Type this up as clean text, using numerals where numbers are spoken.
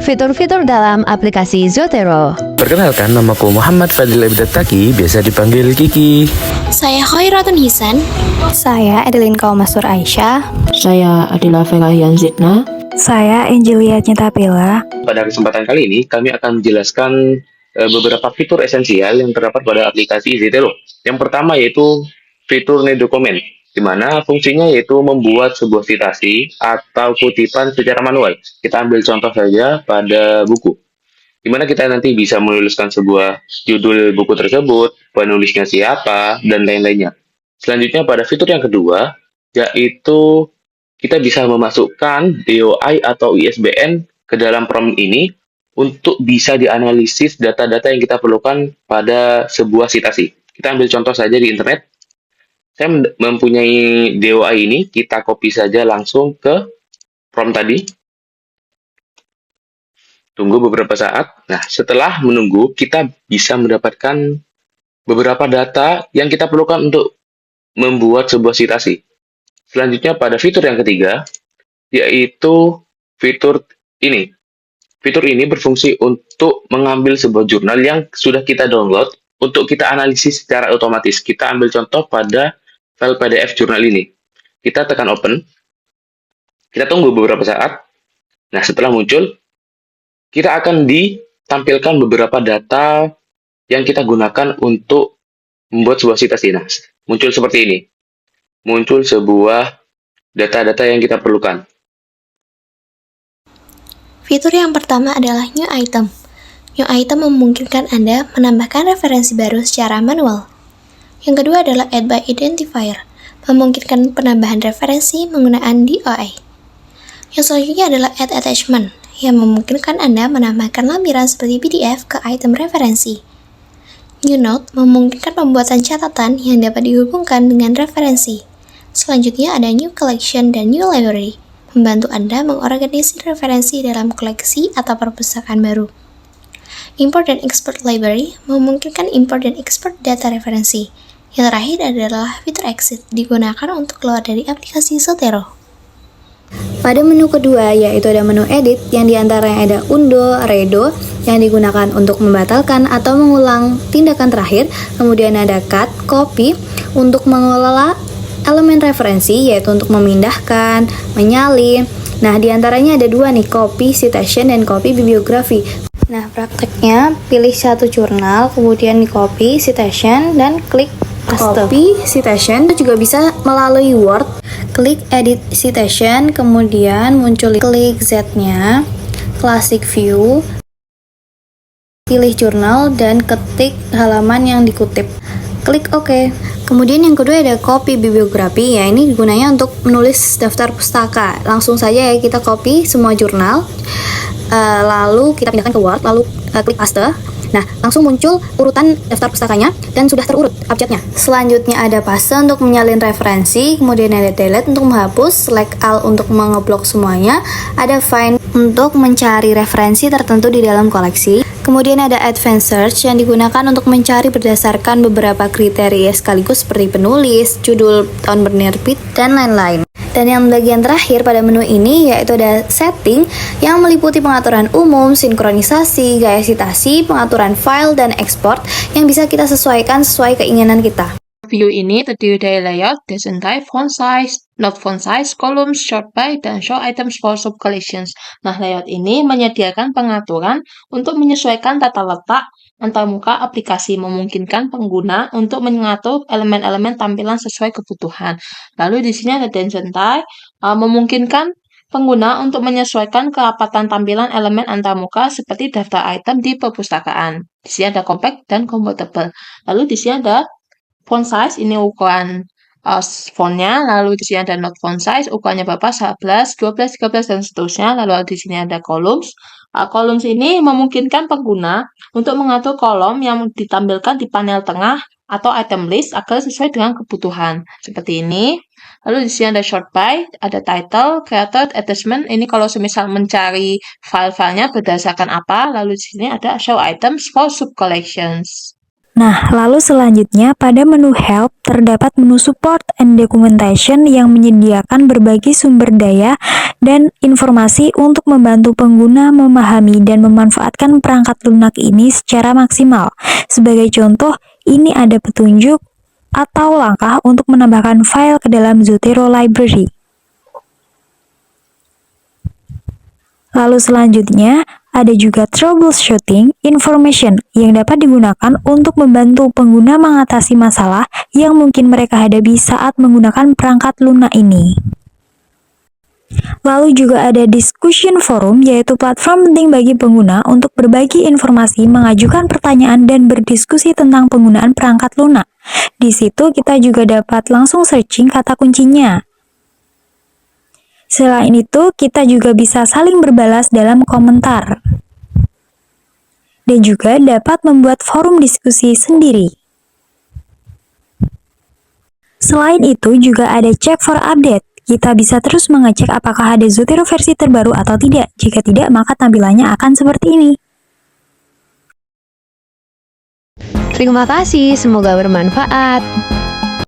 Fitur-fitur dalam aplikasi Zotero. Perkenalkan, namaku Muhammad Fadil Abdataki, biasa dipanggil Kiki. Saya Khairatun Hisan. Saya Adeline Kaumasur Aisyah. Saya Adila Fekahian Zidna. Saya Angelia Nyetapila. Pada kesempatan kali ini, kami akan menjelaskan beberapa fitur esensial yang terdapat pada aplikasi Zotero. Yang pertama yaitu fitur New Document, di mana fungsinya yaitu membuat sebuah citasi atau kutipan secara manual. Kita ambil contoh saja pada buku, di mana kita nanti bisa menuliskan sebuah judul buku tersebut, penulisnya siapa, dan lain-lainnya. Selanjutnya pada fitur yang kedua, yaitu kita bisa memasukkan DOI atau ISBN ke dalam prompt ini untuk bisa dianalisis data-data yang kita perlukan pada sebuah citasi. Kita ambil contoh saja di internet. Saya mempunyai DOI ini, kita copy saja langsung ke prompt tadi. Tunggu beberapa saat. Nah, setelah menunggu, kita bisa mendapatkan beberapa data yang kita perlukan untuk membuat sebuah citasi. Selanjutnya pada fitur yang ketiga, yaitu fitur ini. Fitur ini berfungsi untuk mengambil sebuah jurnal yang sudah kita download untuk kita analisis secara otomatis. Kita ambil contoh pada file PDF jurnal ini. Kita tekan open. Kita tunggu beberapa saat. Nah, setelah muncul, kita akan ditampilkan beberapa data yang kita gunakan untuk membuat sebuah citasi. Nah, muncul seperti ini. Muncul sebuah data-data yang kita perlukan. Fitur yang pertama adalah New Item. New Item memungkinkan Anda menambahkan referensi baru secara manual. Yang kedua adalah Add by Identifier, memungkinkan penambahan referensi menggunakan DOI. Yang selanjutnya adalah Add Attachment, yang memungkinkan Anda menambahkan lampiran seperti PDF ke item referensi. New Note memungkinkan pembuatan catatan yang dapat dihubungkan dengan referensi. Selanjutnya ada New Collection dan New Library, membantu Anda mengorganisir referensi dalam koleksi atau perpustakaan baru. Import dan Export Library memungkinkan import dan export data referensi. Yang terakhir adalah fitur Exit, digunakan untuk keluar dari aplikasi Zotero. Pada menu kedua, yaitu ada menu Edit, yang diantaranya ada Undo, Redo, yang digunakan untuk membatalkan atau mengulang tindakan terakhir. Kemudian ada Cut, Copy, untuk mengelola elemen referensi, yaitu untuk memindahkan, menyalin. Nah, diantaranya ada dua nih, Copy Citation dan Copy Bibliografi. Nah, prakteknya pilih satu jurnal, kemudian di copy citation dan klik paste. Copy citation itu juga bisa melalui Word. Klik edit citation, kemudian muncul klik Z-nya, classic view, pilih jurnal dan ketik halaman yang dikutip. Klik OK. Kemudian yang kedua ada copy bibliografi, ya ini gunanya untuk menulis daftar pustaka. Langsung saja ya kita copy semua jurnal. Lalu kita pindahkan ke Word, lalu klik paste. Nah, langsung muncul urutan daftar pustakanya dan sudah terurut abjadnya. Selanjutnya ada paste untuk menyalin referensi, kemudian ada delete untuk menghapus, select all untuk mengeblok semuanya, ada find untuk mencari referensi tertentu di dalam koleksi. Kemudian ada advanced search yang digunakan untuk mencari berdasarkan beberapa kriteria sekaligus seperti penulis, judul, tahun penerbit, dan lain-lain. Dan yang bagian terakhir pada menu ini yaitu ada setting yang meliputi pengaturan umum, sinkronisasi, gaya citasi, pengaturan file, dan ekspor yang bisa kita sesuaikan sesuai keinginan kita. View ini terdiri dari layout, descent type, font size, not font size, columns, sort by, dan show items for sub collections. Nah, layout ini menyediakan pengaturan untuk menyesuaikan tata letak antarmuka aplikasi, memungkinkan pengguna untuk mengatur elemen-elemen tampilan sesuai kebutuhan. Lalu di sini ada descent type, memungkinkan pengguna untuk menyesuaikan kerapatan tampilan elemen antarmuka seperti daftar item di perpustakaan. Di sini ada compact dan compatible. Lalu di sini ada font size, ini ukuran fontnya, lalu di sini ada not font size, ukurannya berapa, 11, 12, 13, dan seterusnya. Lalu di sini ada columns. Columns ini memungkinkan pengguna untuk mengatur kolom yang ditampilkan di panel tengah atau item list agar sesuai dengan kebutuhan. Seperti ini. Lalu di sini ada short by, ada title, creator, attachment. Ini kalau semisal mencari file-filenya berdasarkan apa. Lalu di sini ada show items for sub collections. Nah, lalu selanjutnya pada menu Help terdapat menu Support and Documentation yang menyediakan berbagai sumber daya dan informasi untuk membantu pengguna memahami dan memanfaatkan perangkat lunak ini secara maksimal. Sebagai contoh, ini ada petunjuk atau langkah untuk menambahkan file ke dalam Zotero Library. Lalu selanjutnya, ada juga troubleshooting information yang dapat digunakan untuk membantu pengguna mengatasi masalah yang mungkin mereka hadapi saat menggunakan perangkat lunak ini. Lalu juga ada discussion forum, yaitu platform penting bagi pengguna untuk berbagi informasi, mengajukan pertanyaan, dan berdiskusi tentang penggunaan perangkat lunak. Di situ kita juga dapat langsung searching kata kuncinya. Selain itu, kita juga bisa saling berbalas dalam komentar. Dan juga dapat membuat forum diskusi sendiri. Selain itu, juga ada check for update. Kita bisa terus mengecek apakah ada Zotero versi terbaru atau tidak. Jika tidak, maka tampilannya akan seperti ini. Terima kasih, semoga bermanfaat.